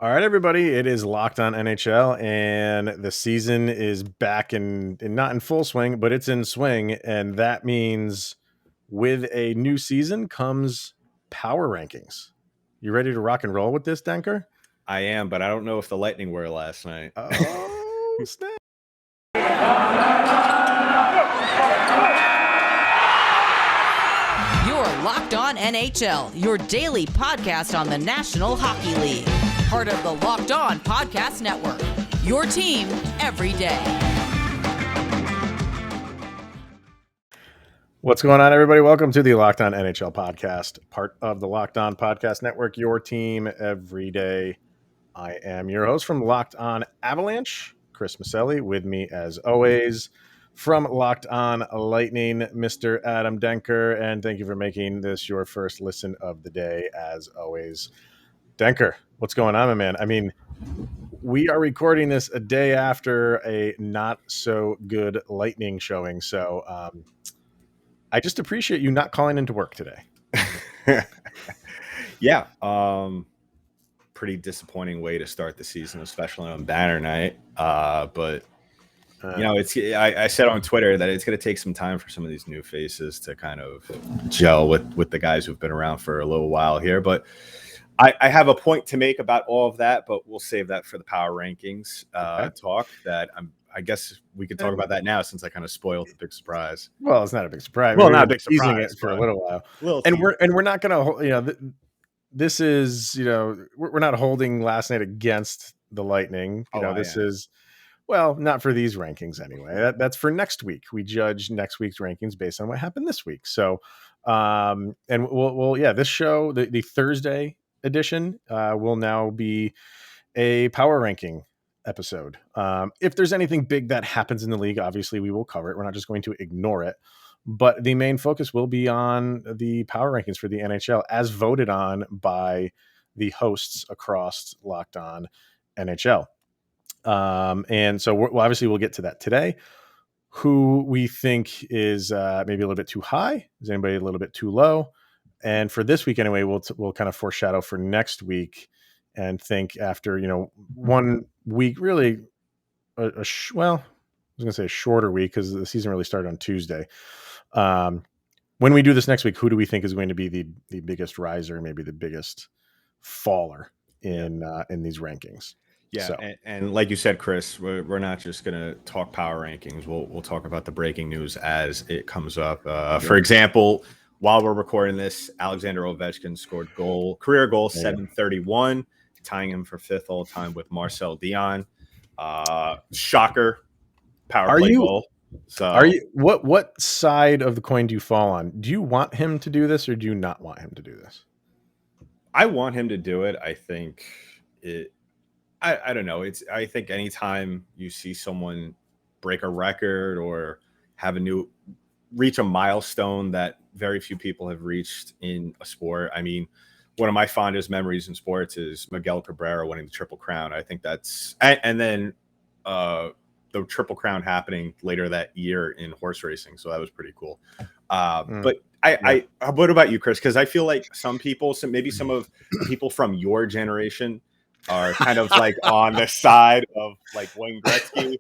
All right, everybody. It is Locked On NHL, and the season is back in not in full swing, but it's in swing, and that means with a new season comes power rankings. You ready to rock and roll with this, Denker? I am, but I don't know if the Lightning were last night. Oh, snap. You're Locked On NHL, your daily podcast on the National Hockey League. Part of the Locked On Podcast Network, your team every day. What's going on, everybody? Welcome to the Locked On NHL podcast, part of the Locked On Podcast Network, your team every day. I am your host from Locked On Avalanche, Chris Maselli, with me as always from Locked On Lightning, Mr. Adam Denker, and thank you for making this your first listen of the day, as always. Denker, what's going on, my man? I mean, we are recording this a day after a not so good Lightning showing, so I just appreciate you not calling into work today. Yeah. Pretty disappointing way to start the season, especially on banner night. But you know, I said on Twitter that it's going to take some time for some of these new faces to kind of gel with the guys who've been around for a little while here. But I have a point to make about all of that, but we'll save that for the power rankings talk. I guess we could talk about that now since I kind of spoiled the big surprise. Well, it's not a big surprise. Well, not a big surprise it for a little while. And we're not going to, this is, we're not holding last night against the Lightning. This is, well, not for these rankings anyway. That's for next week. We judge next week's rankings based on what happened this week. So, and this show, the Thursday edition, will now be a power ranking episode. If there's anything big that happens in the league, obviously we will cover it. We're not just going to ignore it. But the main focus will be on the power rankings for the NHL as voted on by the hosts across Locked On NHL. And so we'll get to that today. Who we think is maybe a little bit too high? Is anybody a little bit too low? And for this week anyway, we'll kind of foreshadow for next week and think after 1 week, really I was going to say a shorter week because the season really started on Tuesday. When we do this next week, who do we think is going to be the biggest riser, maybe the biggest faller in these rankings? Yeah, so. and like you said, Chris, we're not just going to talk power rankings. We'll talk about the breaking news as it comes up. For example, while we're recording this, Alexander Ovechkin scored career goal 731, tying him for fifth all time with Marcel Dion. Shocker, power play goal. So are you what side of the coin do you fall on? Do you want him to do this or do you not want him to do this? I want him to do it. I think I don't know. I think anytime you see someone break a record or reach a milestone that very few people have reached in a sport. I mean, one of my fondest memories in sports is Miguel Cabrera winning the Triple Crown. I think and then the Triple Crown happening later that year in horse racing. So that was pretty cool. But what about you, Chris? Because I feel like maybe some of the people from your generation are kind of like on the side of like Wayne Gretzky.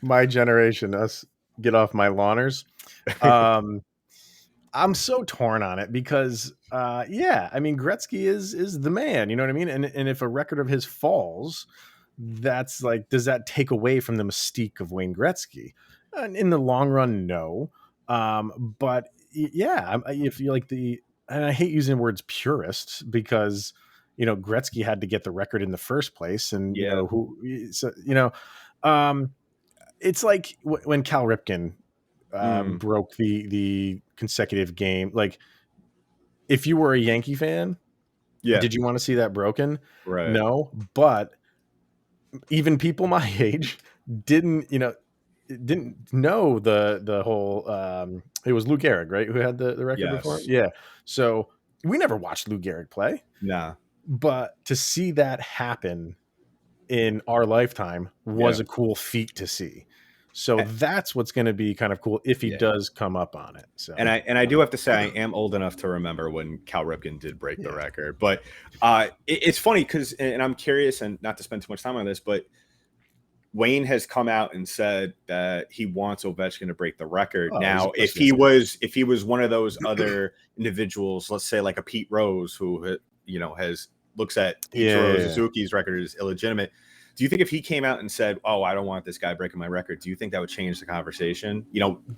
My generation, us get off my lawners. I'm so torn on it because, I mean, Gretzky is the man, you know what I mean? And if a record of his falls, that's like, does that take away from the mystique of Wayne Gretzky? In the long run, no. But if you like and I hate using words purist because, Gretzky had to get the record in the first place. And, it's like when Cal Ripken broke the consecutive game. Like, if you were a Yankee fan, did you want to see that broken? Right. No, but even people my age didn't know the whole. It was Lou Gehrig, right, who had the record before. Yeah, so we never watched Lou Gehrig play. Nah, but to see that happen in our lifetime was a cool feat to see. So that's what's going to be kind of cool if he does come up on it. So, and I do have to say, I am old enough to remember when Cal Ripken did break the record. But it's funny because, and I'm curious, and not to spend too much time on this, but Wayne has come out and said that he wants Ovechkin to break the record. Now, if he was one of those other individuals, let's say like a Pete Rose, who looks at Ichiro Suzuki's record as illegitimate. Do you think if he came out and said, "Oh, I don't want this guy breaking my record," do you think that would change the conversation?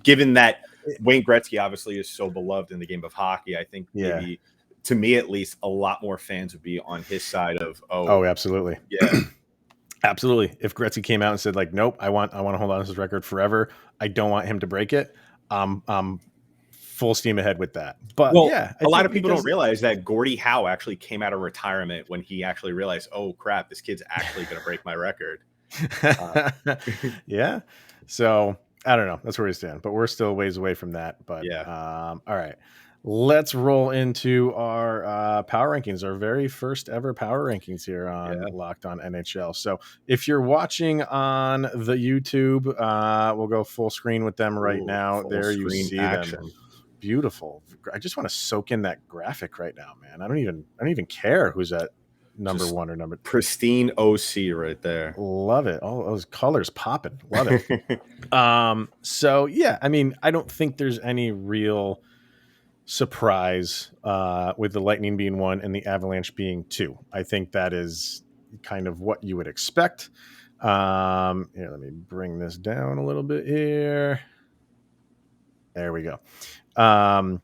Given that Wayne Gretzky obviously is so beloved in the game of hockey, I think maybe, to me at least, a lot more fans would be on his side of, oh, absolutely. Yeah. Absolutely. If Gretzky came out and said, like, nope, I want to hold on to his record forever, I don't want him to break it, full steam ahead with that. But a lot of people don't realize that Gordie Howe actually came out of retirement when he actually realized, oh crap, this kid's actually going to break my record. Yeah. So I don't know. That's where we stand, but we're still ways away from that. But all right, let's roll into our power rankings, our very first ever power rankings here on Locked On NHL. So if you're watching on the YouTube, we'll go full screen with them right now. There you see action. Them. Beautiful. I just want to soak in that graphic right now, man. I don't even care who's at number just 1 or number 2. Pristine OC right there. Love it. All those colors popping. Love it. So yeah, I mean, I don't think there's any real surprise with the Lightning being 1 and the Avalanche being 2. I think that is kind of what you would expect. Here, let me bring this down a little bit here. There we go. We're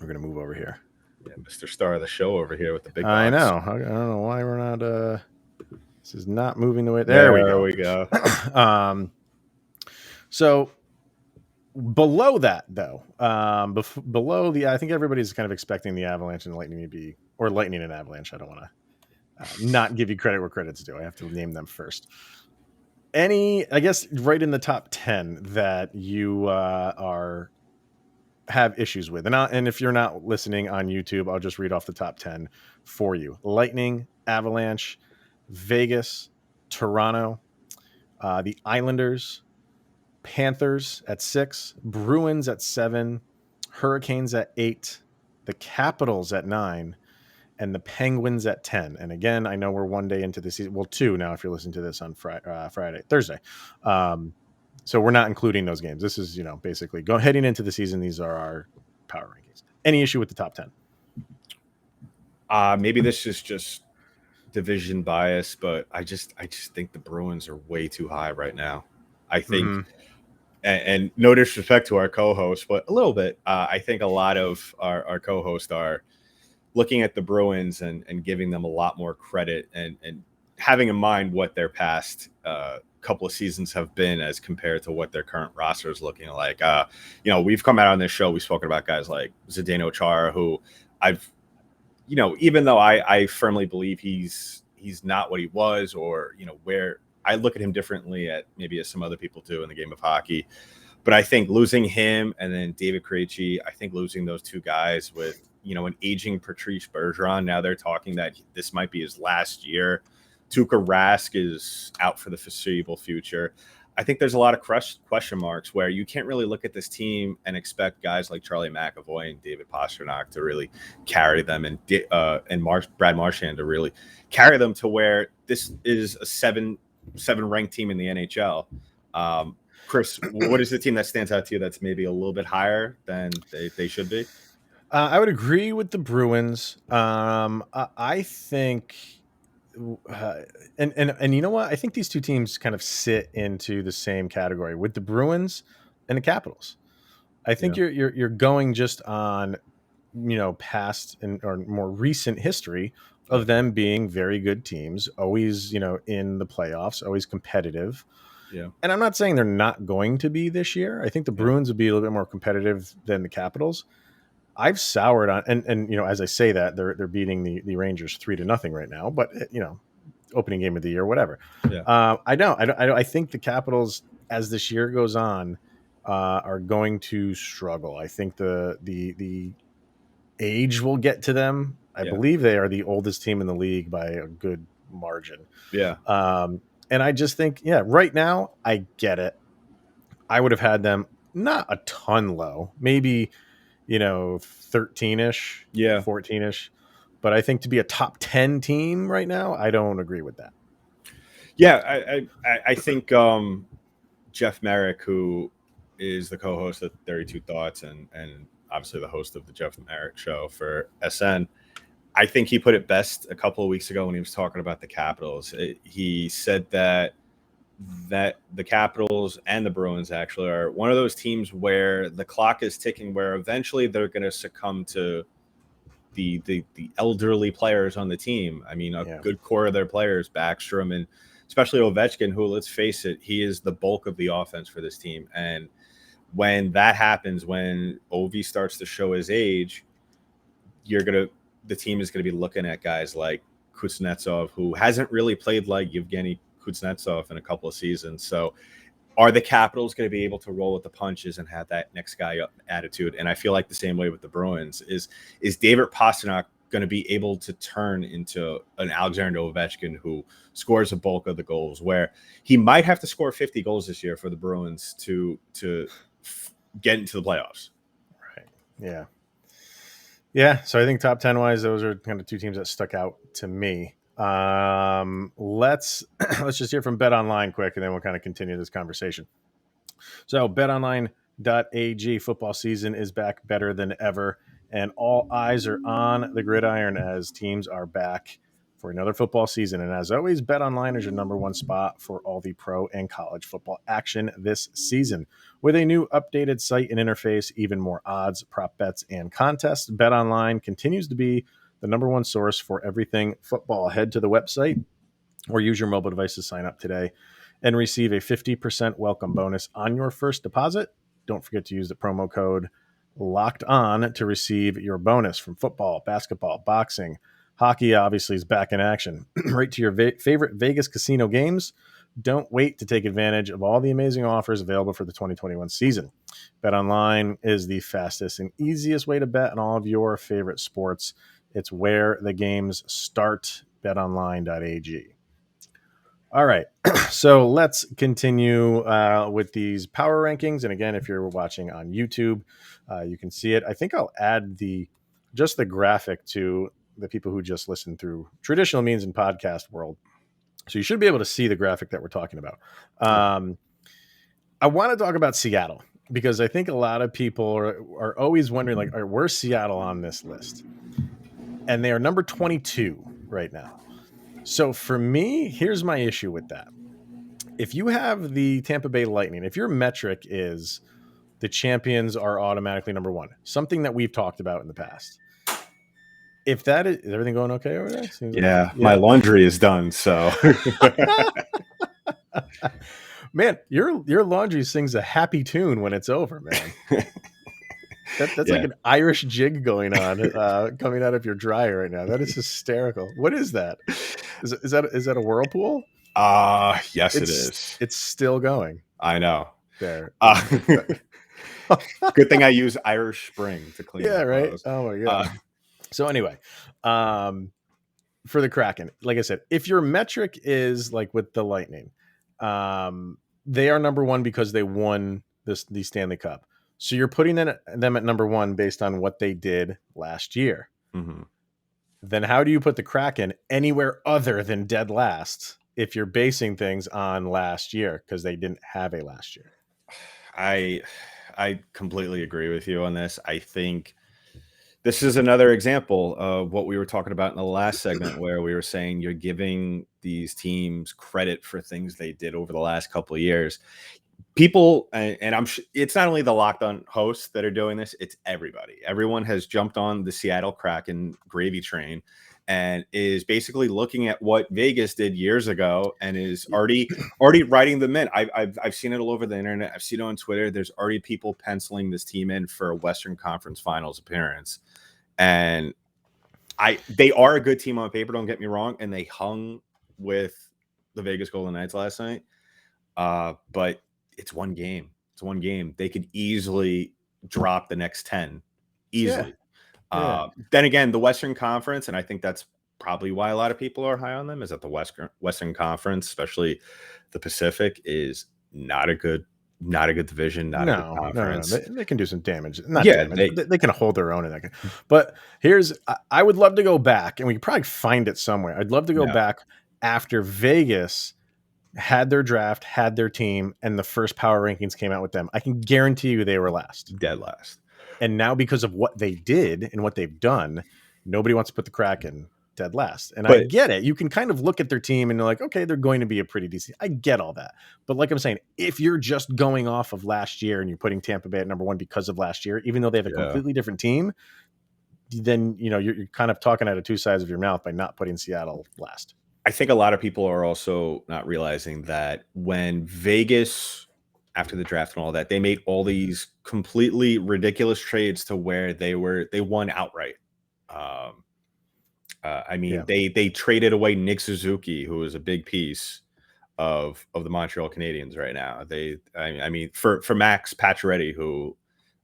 gonna move over here. Yeah, Mr. Star of the show over here with the big box. I know. I don't know why we're not. This is not moving the way. There we go. So below that, though, below I think everybody's kind of expecting the Avalanche and Lightning to be, or Lightning and Avalanche. I don't want to not give you credit where credit's due. I have to name them first. I guess, right in the top 10 that you have issues with. And if you're not listening on YouTube, I'll just read off the top 10 for you. Lightning, Avalanche, Vegas, Toronto, the Islanders, Panthers at 6, Bruins at 7, Hurricanes at 8, the Capitals at 9, and the Penguins at 10. And again, I know we're 1 day into the season. Well, 2 now if you're listening to this on Thursday. So we're not including those games. This is, basically heading into the season. These are our power rankings. Any issue with the top 10? Maybe this is just division bias, but I just think the Bruins are way too high right now. I think, and no disrespect to our co-host, but a little bit, I think a lot of our co-hosts are looking at the Bruins and giving them a lot more credit and having in mind what their past couple of seasons have been as compared to what their current roster is looking like. We've come out on this show, we've spoken about guys like Zdeno Chara, who I've, even though I firmly believe he's not what he was, or, where I look at him differently at maybe as some other people do in the game of hockey. But I think losing him and then David Krejci, I think losing those two guys with, an aging Patrice Bergeron, now they're talking that this might be his last year. Tuukka Rask is out for the foreseeable future. I think there's a lot of question marks where you can't really look at this team and expect guys like Charlie McAvoy and David Pastrnak to really carry them, and Brad Marchand to really carry them to where this is a seven ranked team in the NHL. Chris, what is the team that stands out to you that's maybe a little bit higher than they should be? I would agree with the Bruins. I think, and you know what? I think these two teams kind of sit into the same category with the Bruins and the Capitals. I think you're going just on, past or more recent history of them being very good teams, always, in the playoffs, always competitive. Yeah. And I'm not saying they're not going to be this year. I think the Bruins would be a little bit more competitive than the Capitals. I've soured on, and as I say that, they're beating the Rangers 3-0 right now, but opening game of the year, whatever. Yeah. I think the Capitals, as this year goes on, are going to struggle. I think the age will get to them. I believe they are the oldest team in the league by a good margin. Yeah. And I just think, right now, I get it. I would have had them not a ton low, maybe, 13-ish, 14-ish. But I think to be a top 10 team right now, I don't agree with that. Yeah, I think Jeff Merrick, who is the co-host of 32 Thoughts and obviously the host of the Jeff Merrick Show for SN, I think he put it best a couple of weeks ago when he was talking about the Capitals. He said that the Capitals and the Bruins actually are one of those teams where the clock is ticking, where eventually they're going to succumb to the elderly players on the team. I mean, a good core of their players, Backstrom and especially Ovechkin, who, let's face it, he is the bulk of the offense for this team. And when that happens, when Ovi starts to show his age, the team is going to be looking at guys like Kuznetsov, who hasn't really played like Yevgeny Kuznetsov in a couple of seasons. So are the Capitals going to be able to roll with the punches and have that next guy up attitude? And I feel like the same way with the Bruins is David Pastrnak going to be able to turn into an Alexander Ovechkin who scores a bulk of the goals, where he might have to score 50 goals this year for the Bruins to get into the playoffs. Right. Yeah. Yeah. So I think top 10 wise, those are kind of two teams that stuck out to me. Let's just hear from Bet Online quick, and then we'll kind of continue this conversation. So betonline.ag, football season is back better than ever, and all eyes are on the gridiron as teams are back for another football season. And as always, BetOnline is your number one spot for all the pro and college football action this season. With a new updated site and interface, even more odds, prop bets, and contests, BetOnline continues to be the number one source for everything football. Head to the website or use your mobile device to sign up today and receive a 50% welcome bonus on your first deposit. Don't forget to use the promo code Locked On to receive your bonus from football, basketball, boxing. Hockey obviously is back in action. Right to your favorite Vegas casino games. Don't wait to take advantage of all the amazing offers available for the 2021 season. BetOnline is the fastest and easiest way to bet on all of your favorite sports. It's where the games start. BetOnline.ag. All right, so let's continue with these power rankings. And again, if you're watching on YouTube, you can see it. I think I'll add the graphic to the people who just listen through traditional means in podcast world. So you should be able to see the graphic that we're talking about. I want to talk about Seattle because I think a lot of people are always wondering, like, where's Seattle on this list? And they are number 22 right now. So for me, here's my issue with that. If you have the Tampa Bay Lightning, if your metric is the champions are automatically number one, something that we've talked about in the past. If that is everything going okay over there? Yeah, my laundry is done. So, man, your laundry sings a happy tune when it's over, man. That's like an Irish jig going on, coming out of your dryer right now. That is hysterical. What is that? Is that a whirlpool? Yes, it is. It's still going. I know. There. Good thing I use Irish Spring to clean. Yeah, right. Clothes. Oh my god. So anyway, for the Kraken, like I said, if your metric is like with the Lightning, they are number one because they won the Stanley Cup. So you're putting them at number one based on what they did last year. Mm-hmm. Then how do you put the Kraken anywhere other than dead last if you're basing things on last year because they didn't have a last year? I completely agree with you on this. I think this is another example of what we were talking about in the last segment where we were saying you're giving these teams credit for things they did over the last couple of years. People, and it's not only the Locked On hosts that are doing this, it's everybody. Everyone has jumped on the Seattle Kraken gravy train and is basically looking at what Vegas did years ago and is already writing them in. I've seen it all over the internet. I've seen it on Twitter. There's already people penciling this team in for a Western Conference Finals appearance. And they are a good team on paper, don't get me wrong, and they hung with the Vegas Golden Knights last night. But it's one game. It's one game. They could easily drop the next 10. Easily. Yeah. Then again, the Western Conference, and I think that's probably why a lot of people are high on them, is that the Western Conference, especially the Pacific, is not a good division, not a good conference. No. They can do some damage. Not Yeah, damage. They can hold their own in that. But I would love to go back, and we could probably find it somewhere. I'd love to go back after Vegas had their draft, had their team, and the first power rankings came out with them. I can guarantee you they were last. Dead last. And now, because of what they did and what they've done, nobody wants to put the Kraken dead last. And I get it. You can kind of look at their team and you're like, okay, they're going to be a pretty decent. I get all that. But like I'm saying, if you're just going off of last year and you're putting Tampa Bay at number one because of last year, even though they have a completely different team, then, you're kind of talking out of two sides of your mouth by not putting Seattle last. I think a lot of people are also not realizing that when Vegas, after the draft and all that, they made all these completely ridiculous trades to where they won outright. They traded away Nick Suzuki, who is a big piece of the Montreal Canadiens right now. For Max Pacioretty, who,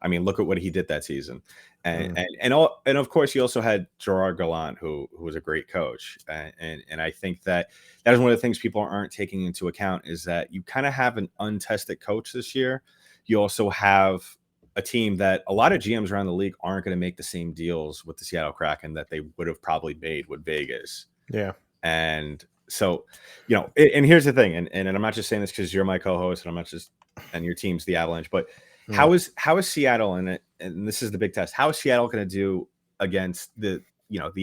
look at what he did that season. And of course, you also had Gerard Gallant, who was a great coach. And I think that is one of the things people aren't taking into account, is that you kind of have an untested coach this year. You also have a team that a lot of GMs around the league aren't going to make the same deals with the Seattle Kraken that they would have probably made with Vegas. Yeah. And so, and here's the thing, and I'm not just saying this because you're my co-host and your team's the Avalanche, but how is Seattle, and this is the big test, how is Seattle going to do against the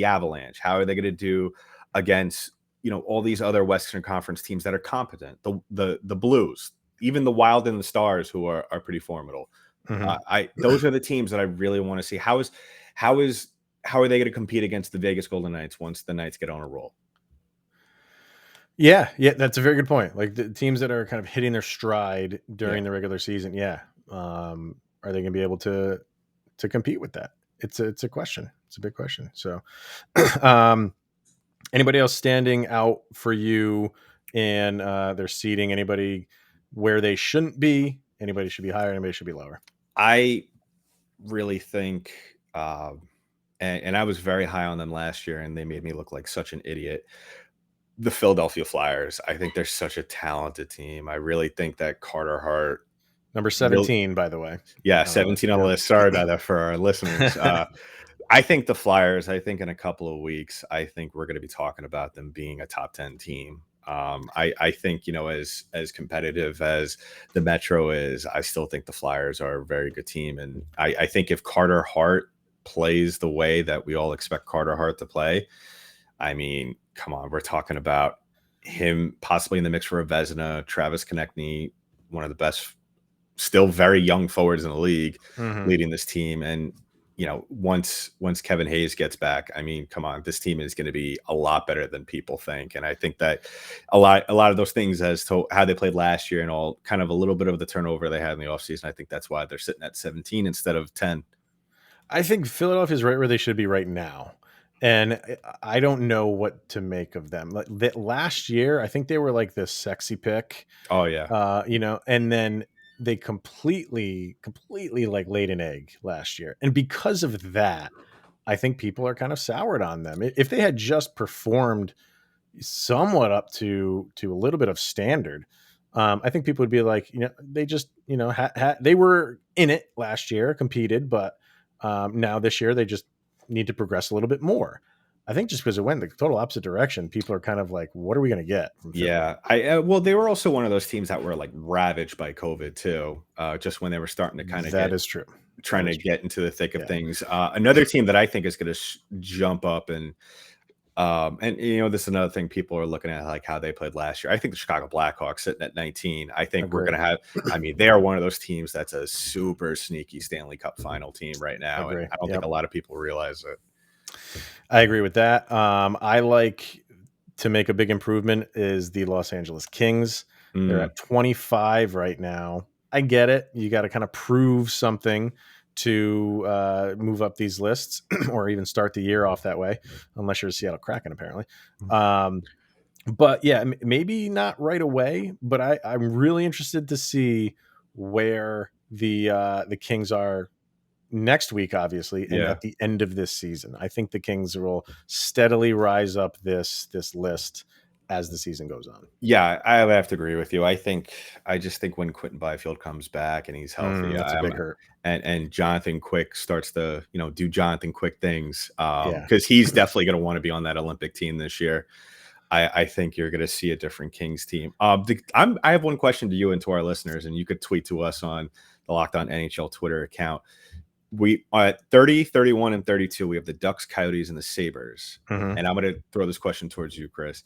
Avalanche? How are they going to do against, all these other Western Conference teams that are competent, the Blues, even the Wild and the Stars, who are pretty formidable. Those are the teams that I really want to see. How are they going to compete against the Vegas Golden Knights once the Knights get on a roll? Yeah, that's a very good point. Like the teams that are kind of hitting their stride during the regular season, are they going to be able to compete with that? It's a question. It's a big question. So, anybody else standing out for you in their seeding? Anybody where they shouldn't be? Anybody should be higher? Anybody should be lower? I really think, and I was very high on them last year, and they made me look like such an idiot. The Philadelphia Flyers. I think they're such a talented team. I really think that Carter Hart, number 17, by the way. Yeah, 17 on the list. Sorry about that for our listeners. I think the Flyers, in a couple of weeks, I think we're going to be talking about them being a top 10 team. I think, as competitive as the Metro is, I still think the Flyers are a very good team. And I think if Carter Hart plays the way that we all expect Carter Hart to play, come on, we're talking about him possibly in the mix for a Vezina. Travis Konechny, one of the best, still very young forwards in the league, leading this team. And once Kevin Hayes gets back, come on, this team is going to be a lot better than people think. And I think that a lot of those things as to how they played last year and all, kind of a little bit of the turnover they had in the offseason, I think that's why they're sitting at 17 instead of 10. I think Philadelphia is right where they should be right now. And I don't know what to make of them. Like last year, I think they were like this sexy pick. Oh yeah. And then they completely like laid an egg last year. And because of that, I think people are kind of soured on them. If they had just performed somewhat up to a little bit of standard, I think people would be like, they just, they were in it last year, competed, but now this year they just need to progress a little bit more. I think just because it went the total opposite direction, people are kind of like, what are we going to get from Philly? Yeah. Well, they were also one of those teams that were like ravaged by COVID too, just when they were starting to kind of get into the thick of things. Another team that I think is going to jump up and this is another thing people are looking at, like how they played last year. I think the Chicago Blackhawks sitting at 19. I think we're going to have, they are one of those teams that's a super sneaky Stanley Cup final team right now. And I don't think a lot of people realize it. I agree with that. I like to make a big improvement is the Los Angeles Kings. They're at 25 right now. I get it. You got to kind of prove something to move up these lists or even start the year off that way, unless you're a Seattle Kraken, apparently. But yeah, maybe not right away, but I'm really interested to see where the Kings are next week, obviously, and at the end of this season. I think the Kings will steadily rise up this list as the season goes on. Yeah, I would have to agree with you. I just think when Quentin Byfield comes back and he's healthy, that's a big hurt. And Jonathan Quick starts to, do Jonathan Quick things, because he's definitely going to want to be on that Olympic team this year. I think you're going to see a different Kings team. I have one question to you and to our listeners, and you could tweet to us on the Locked On NHL Twitter account. We are at 30, 31, and 32. We have the Ducks, Coyotes, and the Sabres. And I'm going to throw this question towards you, Chris.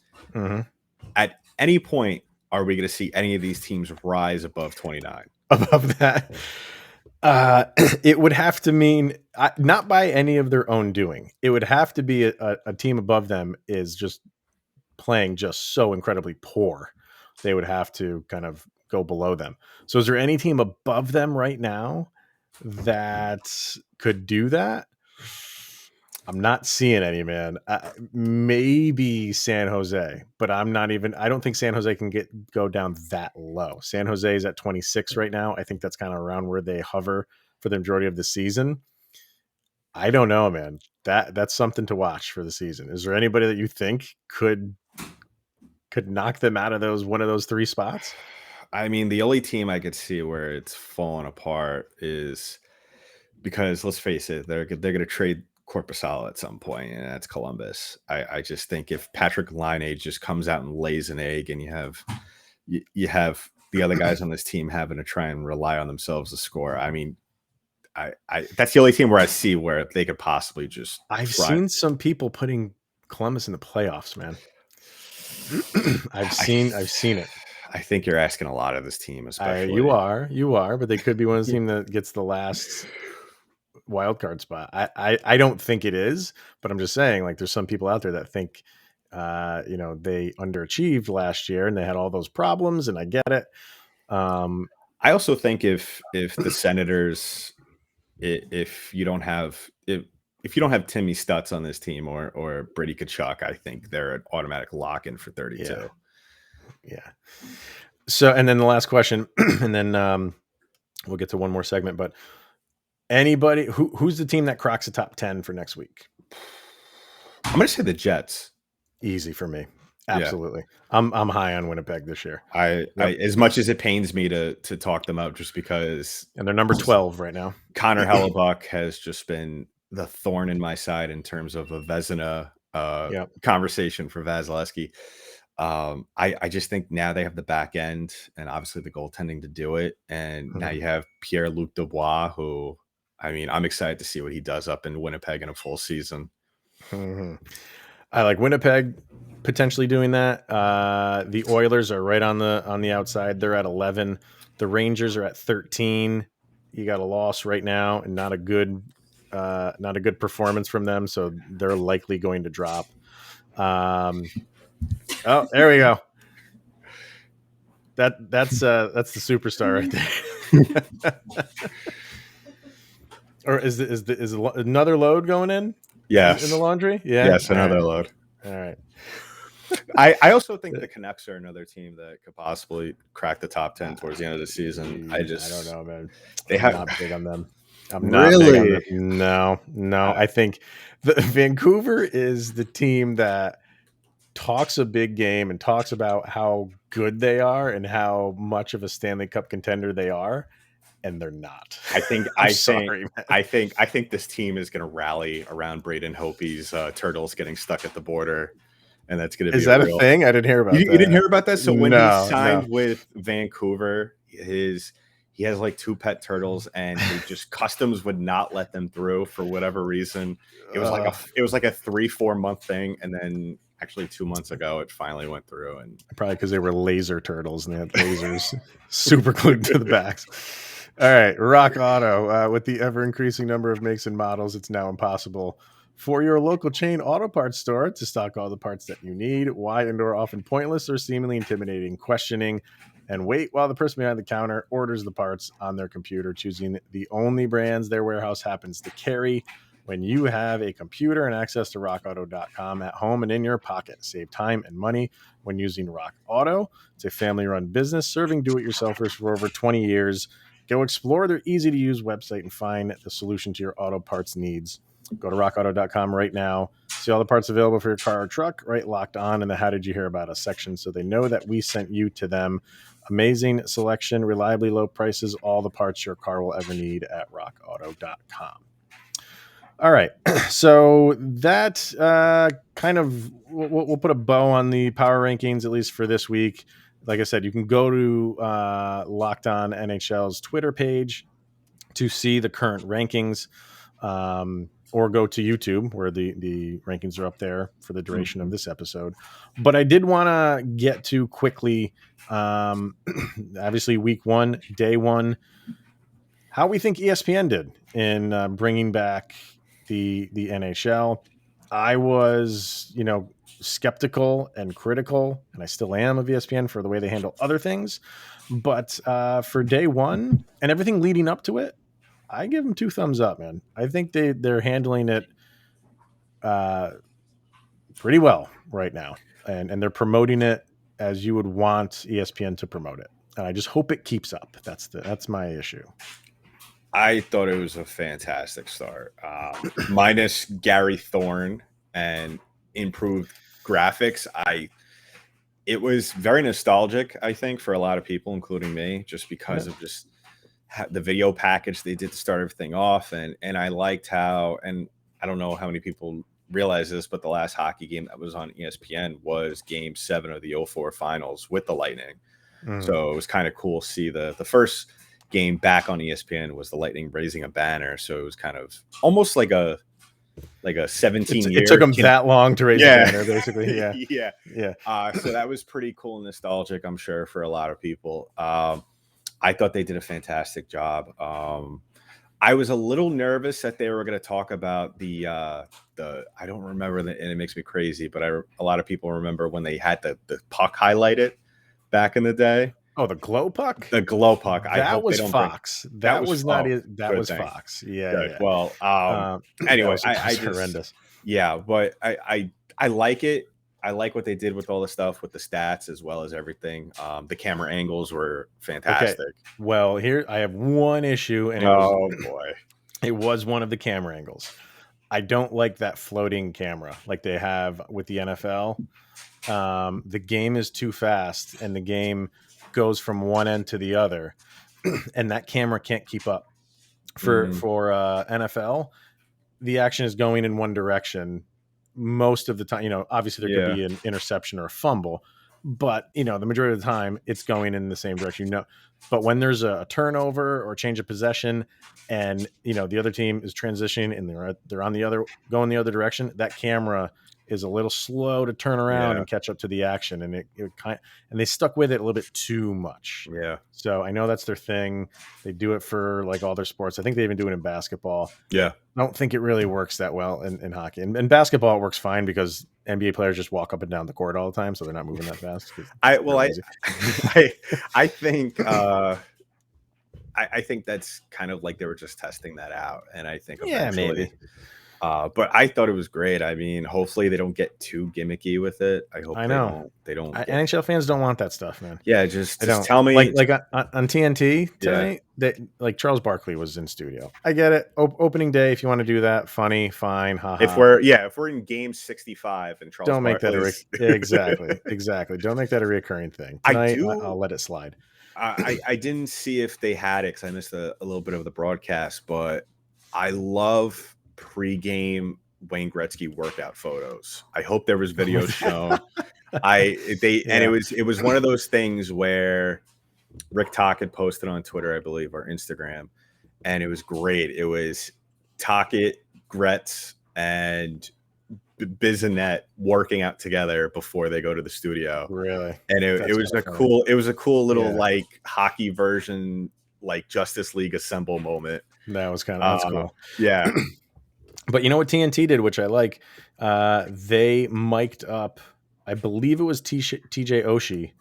At any point, are we going to see any of these teams rise above 29? Above that? It would have to mean not by any of their own doing. It would have to be a team above them is just playing just so incredibly poor. They would have to kind of go below them. So is there any team above them right now that could do that? I'm not seeing any, man. Maybe San Jose, but I don't think San Jose can go down that low. San Jose is at 26 right now. I think that's kind of around where they hover for the majority of the season. I don't know, man. That's something to watch for the season. Is there anybody that you think could knock them out of one of those three spots? I mean, the only team I could see where it's falling apart is because, let's face it, they're going to trade Korpisalo at some point, and that's Columbus. I just think if Patrick Laine just comes out and lays an egg, and you have the other guys on this team having to try and rely on themselves to score. I mean, that's the only team where I see where they could possibly just. I've seen some people putting Columbus in the playoffs, man. I've seen it. I think you're asking a lot of this team, especially. You are, but they could be one of the teams that gets the last wild card spot. I don't think it is, but I'm just saying, like, there's some people out there that think, they underachieved last year and they had all those problems, and I get it. I also think if the Senators, if you don't have Timmy Stutz on this team or Brady Tkachuk, I think they're an automatic lock-in for 32. Yeah. So, and then the last question, and then we'll get to one more segment, but anybody who's the team that cracks the top 10 for next week? I'm going to say the Jets. Easy for me. Absolutely. Yeah. I'm high on Winnipeg this year. I as much as it pains me to talk them out, just because, and they're number 12 right now. Connor Hellebuck has just been the thorn in my side in terms of a Vezina conversation for Vasilevsky. I just think now they have the back end and obviously the goaltending to do it. And now you have Pierre-Luc Dubois, who, I mean, I'm excited to see what he does up in Winnipeg in a full season. I like Winnipeg potentially doing that. The Oilers are right on the outside. They're at 11. The Rangers are at 13. You got a loss right now and not a good performance from them. So they're likely going to drop. Oh, there we go. That's the superstar right there. Or is another load going in? Yes. In the laundry? Yeah. Yes, another load. All right. I also think the Canucks are another team that could possibly crack the top 10 towards the end of the season. I don't know, man. I'm not big on them. I'm not big on them. No. I think Vancouver is the team that talks a big game and talks about how good they are and how much of a Stanley Cup contender they are, and they're not. I think this team is going to rally around Braden Hope's Turtles getting stuck at the border, and that's going to be. Is that a thing? I didn't hear about that. You didn't hear about that? So when he signed with Vancouver, he has like 2 pet turtles, and customs would not let them through for whatever reason. It was like a 3-4 month thing, and then actually 2 months ago it finally went through. And probably because they were laser turtles and they had lasers super glued to the backs. All right, Rock Auto. With the ever increasing number of makes and models, it's now impossible for your local chain auto parts store to stock all the parts that you need. Why and/or often pointless or seemingly intimidating questioning and wait while the person behind the counter orders the parts on their computer, choosing the only brands their warehouse happens to carry. When you have a computer and access to rockauto.com at home and in your pocket, save time and money when using Rock Auto. It's a family-run business serving do-it-yourselfers for over 20 years. Go explore their easy-to-use website and find the solution to your auto parts needs. Go to rockauto.com right now. See all the parts available for your car or truck, right locked on in the How Did You Hear About Us section so they know that we sent you to them. Amazing selection, reliably low prices, all the parts your car will ever need at rockauto.com. All right. So that kind of, we'll put a bow on the power rankings, at least for this week. Like I said, you can go to Locked On NHL's Twitter page to see the current rankings, or go to YouTube where the rankings are up there for the duration of this episode. But I did want to get to quickly, obviously week 1, day 1, how we think ESPN did in bringing back the NHL. I was, skeptical and critical, and I still am, of ESPN for the way they handle other things. But for day 1 and everything leading up to it, I give them 2 thumbs up, man. I think they're handling it pretty well right now, and they're promoting it as you would want ESPN to promote it. And I just hope it keeps up. That's my issue. I thought it was a fantastic start. Minus Gary Thorne and improved graphics, it was very nostalgic, I think, for a lot of people, including me, just because of just the video package they did to start everything off. And I liked how, and I don't know how many people realize this, but the last hockey game that was on ESPN was Game 7 of the 2004 finals with the Lightning. So it was kind of cool to see the first game back on ESPN was the Lightning raising a banner. So it was kind of almost like a 17-year. It took them that long to raise a banner, basically. Yeah. So that was pretty cool and nostalgic, I'm sure, for a lot of people. I thought they did a fantastic job. I was a little nervous that they were going to talk about the I don't remember, and it makes me crazy, but a lot of people remember when they had the puck highlighted back in the day. Oh, the glow puck? The glow puck. That was Fox. That was not it. That was Fox. Yeah. Well, anyway, I just, horrendous. Yeah, but I like it. I like what they did with all the stuff with the stats as well as everything. The camera angles were fantastic. Okay. Well, here I have one issue, and it was one of the camera angles. I don't like that floating camera like they have with the NFL. The game is too fast, and the game goes from one end to the other, and that camera can't keep up. For NFL, the action is going in one direction most of the time. Obviously there could be an interception or a fumble, but the majority of the time it's going in the same direction. But when there's a turnover or change of possession, and the other team is transitioning and they're going the other direction, that camera is a little slow to turn around and catch up to the action, and and they stuck with it a little bit too much. Yeah. So I know that's their thing. They do it for like all their sports. I think they even do it in basketball. Yeah. I don't think it really works that well in hockey. And basketball, it works fine because NBA players just walk up and down the court all the time, so they're not moving that fast. I think I think that's kind of like they were just testing that out, and I think eventually, maybe. But I thought it was great. I mean, hopefully they don't get too gimmicky with it. I hope they don't. NHL fans don't want that stuff, man. Yeah, just tell me. Like on TNT tonight, that like Charles Barkley was in studio. I get it. Opening day, if you want to do that, funny, fine. Haha. If we're in game 65 and Charles don't make Barkley's... that exactly. Don't make that a recurring thing. Tonight, I'll let it slide. I didn't see if they had it because I missed a little bit of the broadcast, but I love pre-game Wayne Gretzky workout photos. I hope there was video shown. And it was one of those things where Rick Tocchet posted on Twitter, I believe, or Instagram, and it was great. It was Tocchet, Gretz, and Bissonnette working out together before they go to the studio. Really? And it was a cool little like hockey version, like Justice League Assemble moment. That was that's cool. Yeah. But you know what TNT did, which I like? They mic'd up, I believe it was TJ Oshie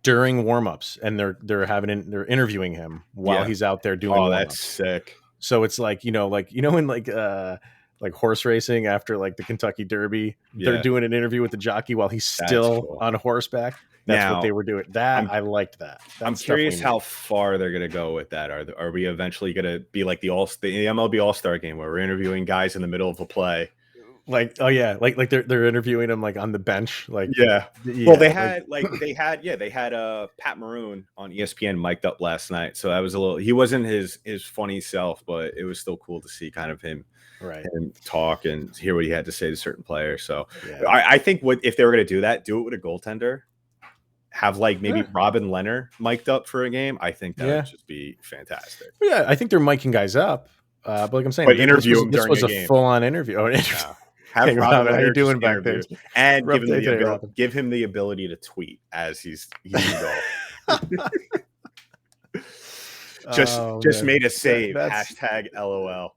during warmups, and they're interviewing him while he's out there doing. Oh, that's sick. So it's like in like horse racing after like the Kentucky Derby, they're doing an interview with the jockey while he's still on horseback. That's what they were doing. I liked that. I'm curious how far they're going to go with that. Are we eventually going to be like the MLB All-Star game where we're interviewing guys in the middle of a play? Like, oh yeah, like they're interviewing him like on the bench, like Well, they had Pat Maroon on ESPN mic'd up last night, so that was a little. He wasn't his funny self, but it was still cool to see kind of him talk and hear what he had to say to certain players. So I think if they were going to do that, do it with a goaltender. Have like maybe Robin Leonard mic'd up for a game. I think that would just be fantastic. Yeah, I think they're micing guys up, but like I'm saying, but interview him during this was a full-on interview. Have Robin, how you doing back there? And give him the ability to tweet as he's going. just made a save. Hashtag LOL.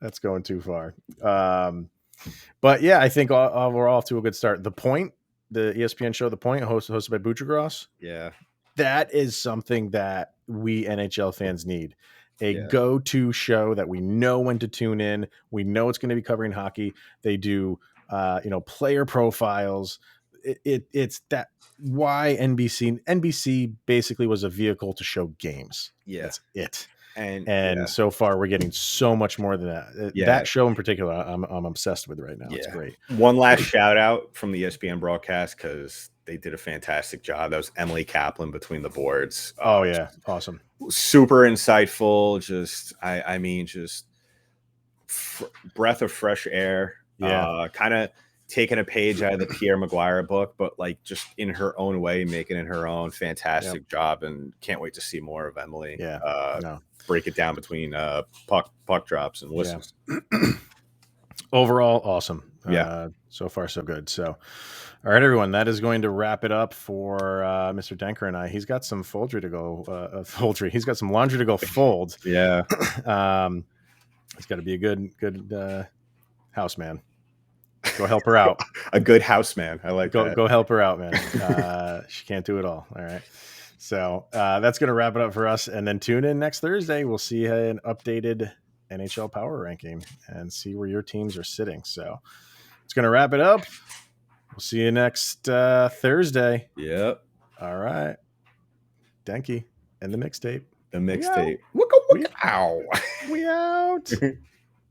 That's going too far. But yeah, I think we're off to a good start. The Point, the ESPN show, The Point, hosted by Buccigross. Yeah, that is something that we NHL fans need. A go-to show that we know when to tune in. We know it's going to be covering hockey. They do, player profiles. It's that why NBC basically was a vehicle to show games. Yeah, that's it. And so far we're getting so much more than that. That show in particular, I'm obsessed with right now. It's great. One last shout out from the ESPN broadcast because they did a fantastic job. That was Emily Kaplan between the boards. Oh yeah, awesome. Super insightful. Just breath of fresh air. Yeah, kind of taking a page out of the Pierre Maguire book, but like just in her own way, making it her own. Fantastic job, and can't wait to see more of Emily. Break it down between puck drops and whistles. Overall, awesome. So far so good. So, all right, everyone, that is going to wrap it up for Mr. Denker and I. He's got some laundry to go fold. Yeah. He's got to be a good houseman. Go help her out. A good houseman. I like that. Go help her out, man. She can't do it all. All right. So that's going to wrap it up for us. And then tune in next Thursday. We'll see an updated NHL Power Ranking and see where your teams are sitting. So it's going to wrap it up. We'll see you next Thursday. Yep. All right. Denky and the mixtape. The mixtape. Ow. We out.